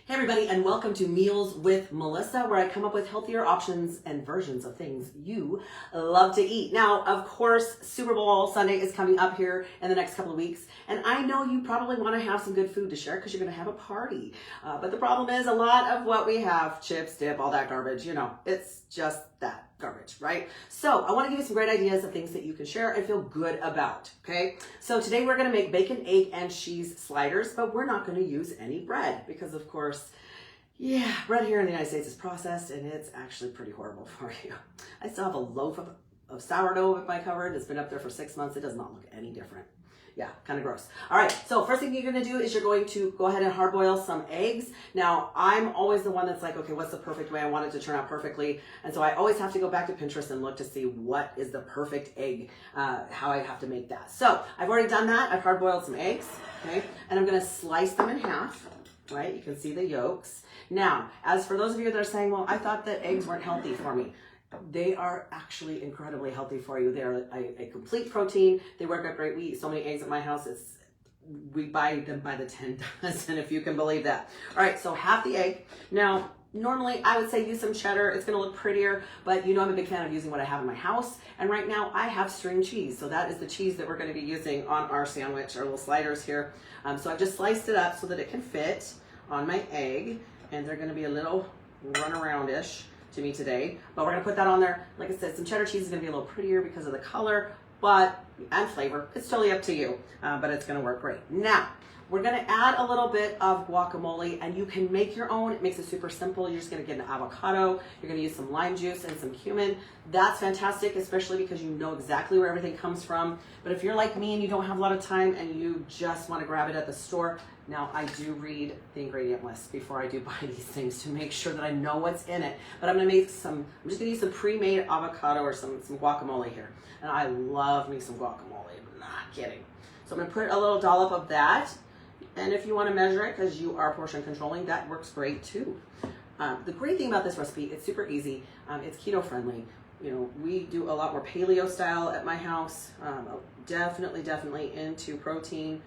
Hey everybody, and welcome to Meals with Melissa, where I come up with healthier options and versions of things you love to eat. Now, of course, Super Bowl Sunday is coming up here in the next couple of weeks, and I know you probably want to have some good food to share because you're going to have a party. But the problem is a lot of what we have, chips, dip, all that garbage, it's just that garbage, right? So I want to give you some great ideas of things that you can share and feel good about, okay? So today we're going to make bacon, egg, and cheese sliders, but we're not going to use any bread because, of course, bread here in the United States is processed and it's actually pretty horrible for you. I still have a loaf of sourdough in my cupboard. It's been up there for 6 months. It does not look any different. Yeah, kind of gross. All right, so first thing you're gonna do is you're going to go ahead and hard boil some eggs. Now, I'm always the one that's like, okay, what's the perfect way? I want it to turn out perfectly. And so I always have to go back to Pinterest and look to see what is the perfect egg, how I have to make that. So I've already done that. I've hard boiled some eggs, okay? And I'm gonna slice them in half, right? You can see the yolks. Now, as for those of you that are saying, well, I thought that eggs weren't healthy for me. They are actually incredibly healthy for you. They're a complete protein. They work out great. We eat so many eggs at my house. We buy them by the 10 dozen, if you can believe that. All right, so half the egg. Now, normally I would say use some cheddar. It's gonna look prettier, but I'm a big fan of using what I have in my house. And right now I have string cheese. So that is the cheese that we're gonna be using on our sandwich, our little sliders here. So I've just sliced it up so that it can fit on my egg. And they're gonna be a little runaround-ish to me today, but we're gonna put that on there. Like I said, some cheddar cheese is gonna be a little prettier because of the color, and flavor. It's totally up to you, but it's gonna work great. Now, we're gonna add a little bit of guacamole, and you can make your own. It makes it super simple. You're just gonna get an avocado. You're gonna use some lime juice and some cumin. That's fantastic, especially because you know exactly where everything comes from. But if you're like me and you don't have a lot of time and you just wanna grab it at the store, now I do read the ingredient list before I do buy these things to make sure that I know what's in it. But I'm just gonna use some pre-made avocado or some guacamole here. And I love me some guacamole, I'm not kidding. So I'm gonna put a little dollop of that. And if you want to measure it, because you are portion controlling, that works great too. The great thing about this recipe, it's super easy. It's keto friendly. We do a lot more paleo style at my house. Definitely into protein.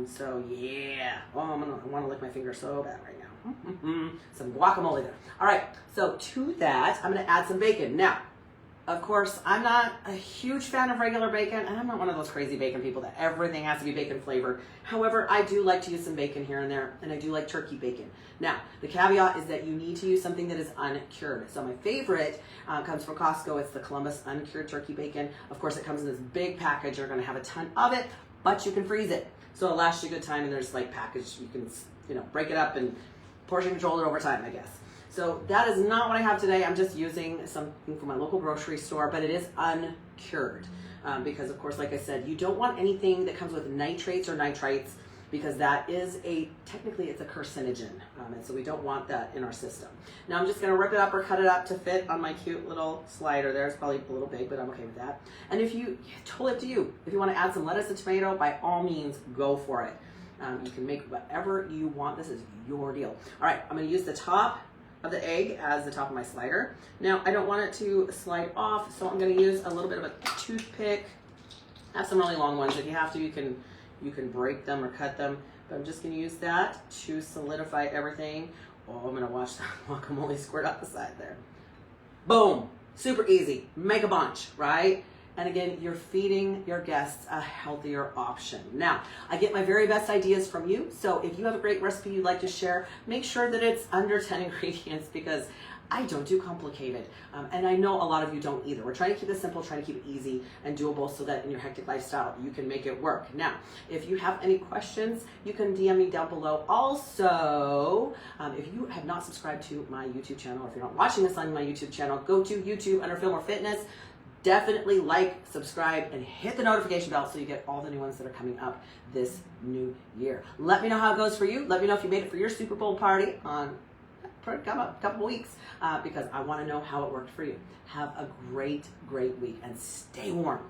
So yeah. Oh, I want to lick my finger so bad right now. Some guacamole there. All right. So to that, I'm going to add some bacon. Now, of course, I'm not a huge fan of regular bacon, and I'm not one of those crazy bacon people that everything has to be bacon flavored. However, I do like to use some bacon here and there, and I do like turkey bacon. Now, the caveat is that you need to use something that is uncured. So my favorite comes from Costco. It's the Columbus uncured turkey bacon. Of course, it comes in this big package. You're going to have a ton of it, but you can freeze it. So it lasts you a good time, and there's packaged. You can, break it up and portion control it over time, I guess. So that is not what I have today. I'm just using something from my local grocery store, but it is uncured. Because of course, like I said, you don't want anything that comes with nitrates or nitrites because that is technically it's a carcinogen. And so we don't want that in our system. Now I'm just gonna rip it up or cut it up to fit on my cute little slider there. It's probably a little big, but I'm okay with that. And totally up to you. If you wanna add some lettuce and tomato, by all means, go for it. You can make whatever you want. This is your deal. All right, I'm gonna use the top of the egg as the top of my slider. Now, I don't want it to slide off, so I'm gonna use a little bit of a toothpick. I have some really long ones. If you have to, you can break them or cut them, but I'm just gonna use that to solidify everything. Oh, I'm gonna watch that guacamole squirt out the side there. Boom, super easy, make a bunch, right? And again, you're feeding your guests a healthier option. Now, I get my very best ideas from you. So if you have a great recipe you'd like to share, make sure that it's under 10 ingredients because I don't do complicated. And I know a lot of you don't either. We're trying to keep it simple, trying to keep it easy and doable so that in your hectic lifestyle, you can make it work. Now, if you have any questions, you can DM me down below. Also, if you have not subscribed to my YouTube channel, or if you're not watching this on my YouTube channel, go to YouTube under Fillmore Fitness. Definitely like, subscribe, and hit the notification bell so you get all the new ones that are coming up this new year. Let me know how it goes for you. Let me know if you made it for your Super Bowl party a couple weeks because I want to know how it worked for you. Have a great week and stay warm.